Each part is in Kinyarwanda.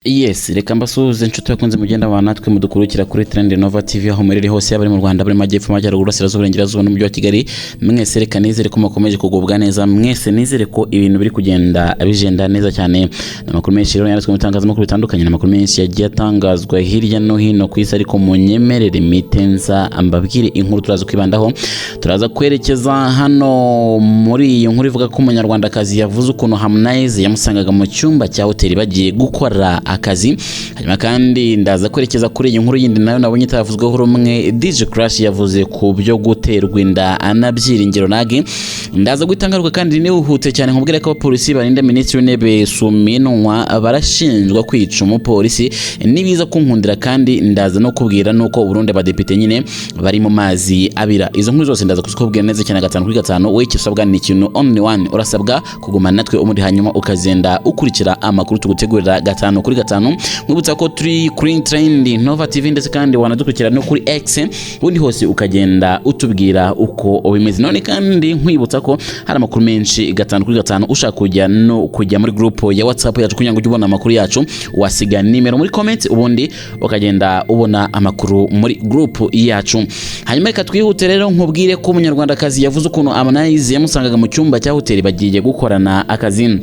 Yes, reka mbasuhuze inshuti bakunze mugenda wa natwe mudukurikira kuri Trend Nova TV aho muri hose abari mu Rwanda bari majyepfo majyaruguru Burasirazuba Burengerazuba n'umujyi wa Kigali. Mwese reka nizere ko mukomeje kugubwa neza, mwese nizere ko ibintu biri kugenda abijenda neza cyane. Amakuru menshi rero yanditswe mu itangazamakuru bitandukanye, amakuru menshi yagiye atangazwa hirya no hino ku isi, ariko munyemerere mitenza ambabwire inkuru turaza kwibandaho. Turaza kwerekeza hano muri iyi nkuru ivuga ko umunyarwandakazi yavuze ukuntu Harmonize yamusangaga mu cyumba cya hoteli bagiye gukora akazi. Hanyuma kandi ndaza kwerekeza kuri iyi nkuru yindi nayo nabonye itavuzweho rumwe. DJ Crash yavuze ku byo guterwa inda anabyiringiro nage. Ndaza gutangaruka kandi niwihute cyane nkubwira ko abapolisi barinda Minisitiri w'Intebe Suminwa barashinjwa kwica umupolisi. Nibiza kunkundira kandi ndaza no kubwira nuko Burundi abadepite nyine bari mu mazi abira. Izo nkuru zose ndaza kuzikubwira neza cyane 5 kuri 5. Wowe ikisabwa ni ikintu only one, urasabwa kugumana natwe umuri hanyuma ukazenda ukurikira amakuru tugutegurira 5 kuri 5. Mwibutsa ko turi kuri Trend Nova TV ndetse kandi wanadukurikira no kuri X, ubundi hose ukagenda utubwira uko bimeze. None kandi nkwibutsa ko hari amakuru menshi 5 kuri 5. Ushaka kujya muri group ya WhatsApp yacu kugira ngo ujye ubona amakuru yacu, wasiga nimero muri comment ubundi ukagenda ubona amakuru muri group yacu. Hanyuma reka twihute rero nkubwire ko umunyarwandakazi yavuze ukuntu Harmonize yamusangaga mu cyumba cya hoteli bagiye gukorana akazi.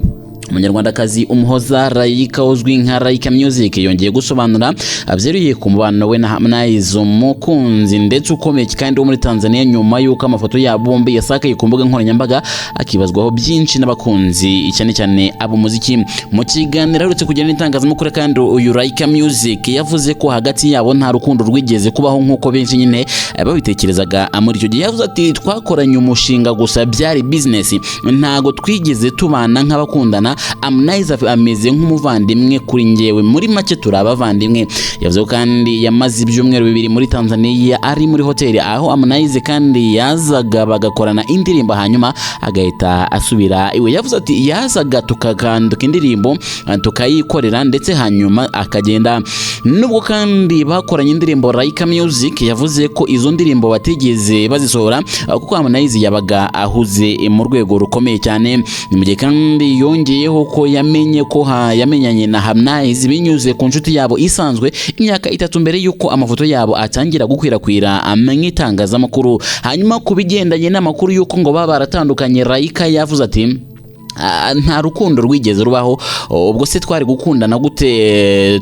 Umunyarwandakazi Umuhoza Rayika uzwi nka Rayika Music yongeye gusobanura abyeruye ku mubano we na Harmonize umukunzi ndetse ukomeye kandi wo muri Tanzania, nyuma yuko amafoto ya bombi yasakaye ku mbuga nkoranyambaga akibazwaho byinshi n'abakunzi cyane cyane abo muziki. Mu kiganiro uretse kugenda n'itangazamakuru kandi uyu Rayika Music yavuze ko hagati yabo nta rukundo rwigeze kubaho nk'uko benshi nyine babitekerezaga. Muri icyo gihe yavuze ati twakoranye umushinga gusa byari business, ntago twigeze tubana nk'abakundana. Harmonize ameze nk'umuvandimwe kuri njyewe, muri make turabavandimwe. Yavuze kandi yamaze ibyumweru 2 muri Tanzania ari muri hoteli aho Harmonize kandi yazaga bagakorana indirimbo hanyuma agahita asubira iwe. Yavuze ati yazaga tukaganduka indirimbo tukayikorera ndetse hanyuma akagenda. Nubwo kandi bakoranye indirimbo Rayika Music yavuze ko izo ndirimbo batigeze bazisohora kuko Harmonize yabaga ahuze mu rwego rukomeye cyane. Mu gihe kandi yongeye ko yamenyanye na Harmonize binyuze ku nshuti yabo isanzwe imyaka 3 mbere yuko amafoto yabo atangira gukwirakwira amenyitangazamakuru. Hanyuma kubigendanye n'amakuru yuko ngo baba baratandukanye, Rayika yavuze ati nta rukundo rwigeze rubaho, ubwo se twari gukundana gute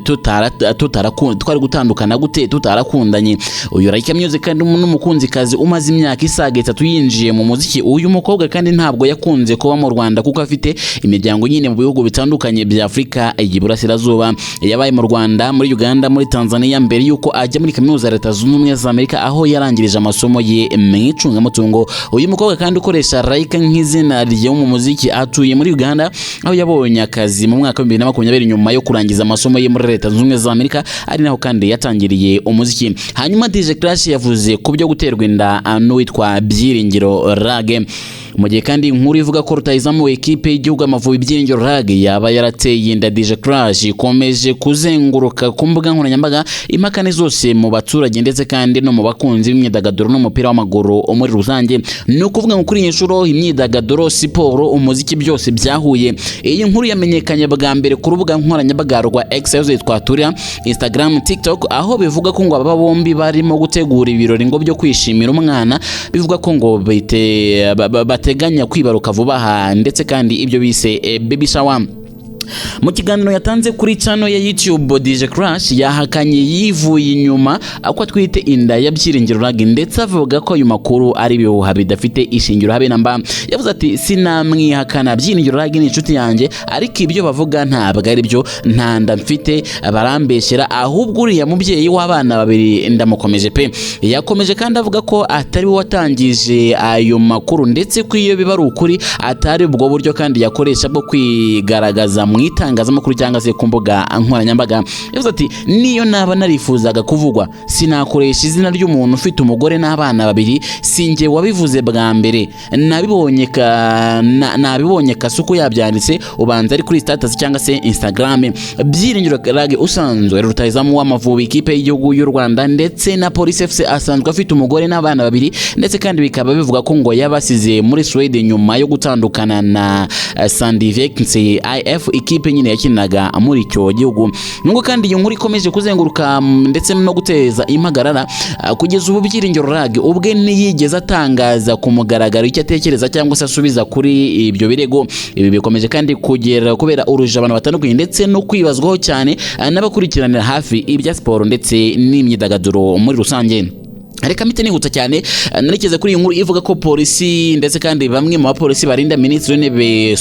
twari gutandukana gute tutarakundanye. Uyu Rayika Music kandi n'umukunzi kazi umaze imyaka isaga 3 yinjiye mu muziki. Uyu mukobwa kandi ntabwo yakunze kuba mu Rwanda kuko afite imiryango nyine mu bihugu bitandukanye bya Afrika y'Iburasirazuba. Yabaye mu Rwanda, muri Uganda, muri Tanzania mbere yuko ajya muri kaminuza ya Leta Zunze Ubumwe za Amerika aho yarangirije amasomo ye mu icungamutungo. Uyu mukobwa kandi ukoresha Rayika nk'izina rye mu muziki atuye muri Uganda aho yabonye akazi mu mwaka wa 2020 nyuma yo kurangiza amasomo ye muri Leta Zunze Ubumwe za Amerika, ari naho kandi yatangiriye umuziki. Hanyuma DJ Crash yavuze ku byo guterwa inda n'uwitwa Byiringiro Rage. Mu gihe kandi inkuru ivuga ko rutayizamu ekipe y'igihugu Amavubi Byiringiro Rage yaba yarateye inda, DJ Crash ikomeje kuzenguruka ku mbuga nkoranyambaga impakane zose mu baturage ndetse kandi no mu bakunzi b'imyidagaduro n'umupira w'amaguru muri rusange. No kuvuga ngo kuri iyi nshuro imyidagaduro, siporo, umuziki byose byahuye. Iyi nkuru yamenyekanye bwa mbere ku rubuga nkoranyambaga rwa X yitwa Twitter, Instagram, TikTok, aho bivuga ko ngo aba bombi barimo gutegura ibirori ngo byo kwishimira umwana. Bivuga ko ngo bateganya kwibaruka vuba ndetse kandi ibyo bise baby shower. Mu kiganiro yatanze kuri channel ya YouTube, DJ Crash yahakanye yivuye inyuma ako twite inda ya Byiringiro Rage ndetse avuga ko ayo makuru ari bihuha bidafite ishingiro habe namba. Yavuze ati sinamwihakana, Byiringiro Rage ni inshuti yanjye, ariko ibyo bavuga ntabwo ari byo, ntanda mfite barambeshyera, ahubwo uriya mubyeyi w'abana 2 ndamukomeje pe. Yakomeje kandi avuga ko atari we watangije ayo makuru ndetse ko iyo biba ari ukuri atari ubwo buryo kandi yakoresha bwo kwigaragaza mu itangazamakuru cyangwa se ku mbuga nkoranyambaga. Yavuze ati niyo naba narifuzaga kuvugwa sinakoresha izina ry'umuntu ufite umugore n'abana 2, sinjye wabivuze bwa mbere. Nabibonye kasuku yabyanditse ubanza ari kuri status cyangwa se Instagram. Byiringiro Rage usanzwe rutayizamu w'Amavubi ikipe y'igihugu y'u Rwanda ndetse na Police FC asanzwe afite umugore n'abana 2 ndetse kandi bikaba bivuga ko ngo yabasize muri Sweden nyuma yo gutandukana na Sandviken IF ikipe nyine yakiniraga muri icyo gihugu. Nubwo kandi iyo nkuru ikomeje kuzenguruka ndetse no guteza impagarara, kugeza ubu Byiringiro Rag ubwe ntiyigeze atangaza ku mugaragaro icyo atekereza cyangwa se asubiza kuri ibyo birego. Ibi bikomeje kandi kubera uruje abantu batandukanye ndetse no kwibazwaho cyane n'abakurikiranira hafi ibya siporo ndetse n'imyidagaduro muri rusange. Reka mite nihuta cyane narekeze kuri iyi nkuru ivuga ko polisi ndetse kandi bamwe mu bapolisi barinda Minisitiri w'Intebe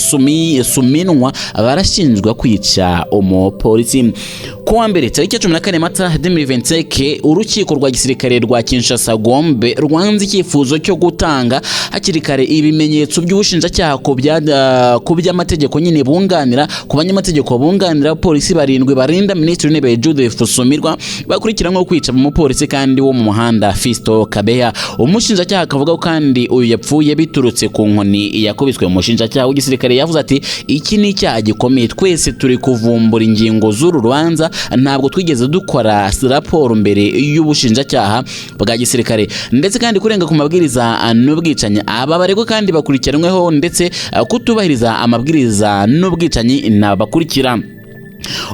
Suminwa barashinjwa kwica umupolisi. Kuwa mbere tariki 14 Mata 2025 urukiko rwa gisirikare rwa Kinshasa Gombe rwanze icyifuzo cyo gutanga hakiri kare ibimenyetso by'ubushinjacyaha ku by'amategeko nyine bunganira ku banyamategeko bunganira polisi barindwi barinda Minisitiri w'Intebe Judith Suminwa bakurikiranwe kwica umupolisi kandi wo mu muhanda Fisto Kabeya. Umushinjacyaha akavuga kandi uyu yapfuye biturutse ku nkoni yakubiswe. Umushinjacyaha w'igisirikare yavuze ati iki ni icyaha gikomeye, twese turi kuvumbura ingingo z'uru rubanza, ntabwo twigeze dukora raporo mbere y'ubushinjacyaha bwa gisirikare. Ndetse kandi kurenga ku mabwiriza n'ubwicanyi aba baregwa kandi bakurikiranweho ndetse kutubahiriza amabwiriza n'ubwicanyi nabakurikira.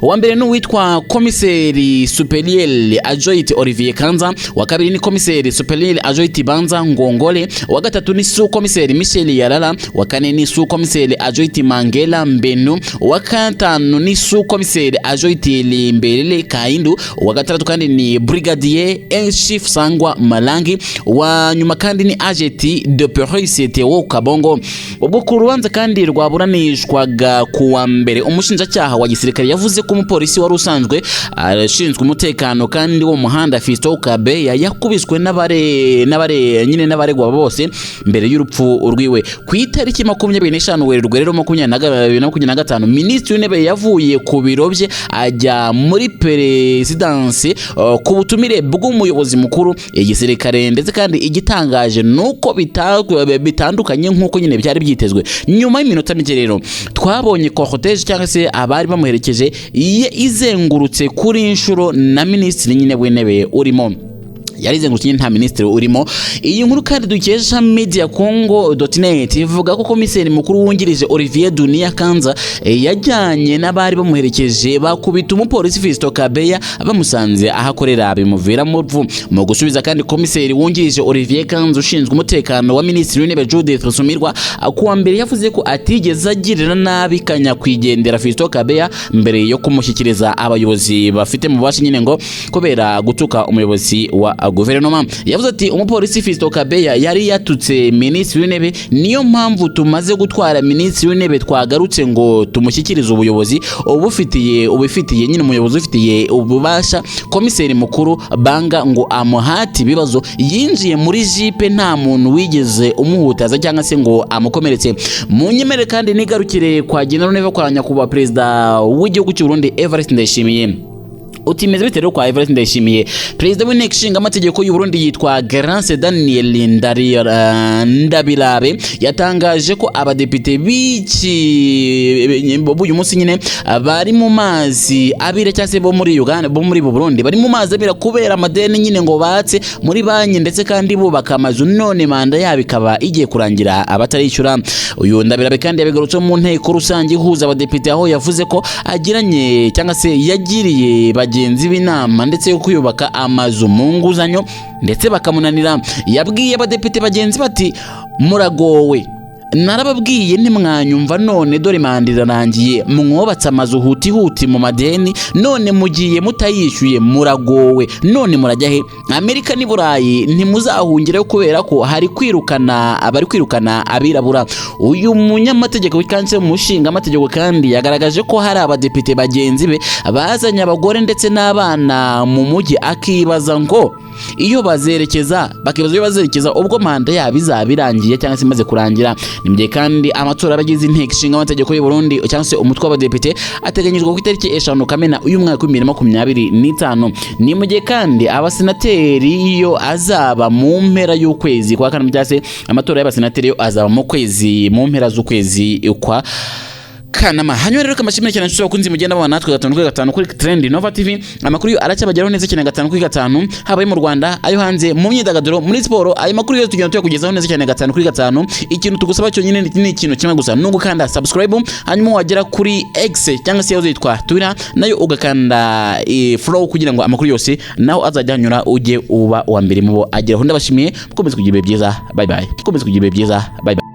Uwa mbere ni uwitwa Komiseri Superieur Ajoit Olivier Kanza, wa kabiri ni Komiseri Superieur Ajoit Banza Ngongole, wa gatatu ni Su Komiseri Michel Yarara, wa kane ni Su Komiseri Ajoit Mangela Mbenu, wa gatanu ni Su Komiseri Ajoit Limbelele Kaindu, wa gatandatu kandi ni Brigadier en Chief Sangwa Malangi, wa nyuma kandi ni Agent de Police Theo Kabongo. Ubwo ku rubanza kandi rwaburanishwaga kuwa mbere, umushinjacyaha wa gisirikare yavuze ko umupolisi wari usanzwe ashinzwe umutekano kandi wo muhanda Fisto Kabeya yakubiswe n'abaregwa bose mbere y'urupfu rwiwe. Ku itariki 25 Werurwe 2025 Minisitiri w'Intebe yavuye ku biro bye ajya muri perezidansi ku butumire bw'umuyobozi mukuru igisirikare. Ndetse kandi igitangaje nuko bitandukanye nkuko nyine byari byitezwe. Nyuma y'iminota mike rero twabonye cortege cyangwa se abari bamuherekeje izengurutse kuri inshuro na Minisitiri nyine w'Intebe urimo. Yarizengurutse nta Minisitiri urimo. Iyi nkuru kandi dukesha mediacongo.net ivuga ko komiseri mukuru wungirije Olivier Dunia Kanza yajyanye n'abari bamuherekeje bakubita umupolisi Fisto Kabeya bamusanze ahakorera bimuvira mu rupfu. Mu gusubiza kandi komiseri wungirije Olivier Kanza ushinzwe umutekano wa Minisitiri w'Intebe Judith Suminwa kuwa mbere yavuze ko atigeze agirira nabi kanyakwigendera Fisto Kabeya mbere yo kumushyikiriza abayobozi bafite mu bashi nyine ngo kubera gutuka umuyobozi wa guverinoma. Yavuze ati umupolisi Fisto Kabeya yari yatutse Minisitiri w'Intebe, niyo mpamvu tumaze gutwara Minisitiri w'Intebe twagarutse ngo tumushyikirize ubuyobozi ubufitiye nyine umuyobozi ufitiye ububasha komiseri mukuru banga ngo amuhati ibibazo. Yinjiye muri jipe nta muntu wigeze umuhutaza cyangwa se ngo amukomeretse. Munyemere kandi nigarukire kwa General Neva kwa nyakubahwa Perezida w'igihugu cy'u Burundi Evariste Ndayishimiye. Utimeze bitero kwa Evariste Ndayishimiye. Perezida w'Inteko Ishinga Amategeko y'u Burundi yitwa Grance Daniel Ndabirabe yatangaje ko abadepite uyu munsi nyine bari mu mazi abira cyase bo muri Uganda bo muri Burundi bari mu mazi abira kubera amadeni nyine ngo batse muri banki ndetse kandi bubaka amazu, none manda yabo ikaba igiye kurangira abatarishyura. Uyu Ndabirabe kandi yabigarutse mu nteko rusange ihuza abadepite aho yavuze ko agiranye cyangwa se yagiriye bagenzi b'inama ndetse yo kuyubaka amazu mu nguzanyo ndetse bakamunanira. Yabwiye abadepite bagenzi bati muragowe, narababwiye ntimwanyumva, none dore manda irarangiye, mwubatse amazu huti mu madeni, none mugiye mutayishyuye, muragowe, none murajya he? Amerika ni Burayi ntimuzahungire kubera ko hari kwirukana abirabura. Uyu munyamategeko w'ikanse mu mushinga amategeko kandi yagaragaje ko hari abadepite bagenzi be bazanye abagore ndetse n'abana mu mujyi, akibaza ngo iyo bazerekeza ubwo manda yabo izaba irangiye cyangwa se imaze kurangira. Nimye kandi amatora abagize Inteko Ishinga Amategeko y'u Burundi cyangwa se umutwe w'abadepite ateganyijwe ku itariki 5 Kamena uyu mwaka wa 2025. Nimye kandi abasenateri iyo azaba mu mpera y'ukwezi kwa kane cyangwa se amatora y'abasenateri yo azaba mu mpera z'ukwezi kwa Kanama. Hanyuma rero kamashimire cyane nshuti bakunzi mugenda bana natwe 5 kuri Trend Nova TV. Amakuru yo aracyabageraho neza cyane 5 habaye mu Rwanda, ayo hanze, mu myidagaduro, muri siporo. Ayo makuru yose tugenda tuyakugezaho neza cyane 5. Ikintu tugusaba cyo nyine ni ikintu kimwe gusa, no gukanda subscribe, hanyuma wagera kuri X cyangwa se yazo yitwa Twitter, nayo ugakanda follow kugira ngo amakuru yose naho azajyanyura uje uba wa mbere mubo ageraho. Ndabashimiye, mukomeze kugira ibihe byiza. Bye bye.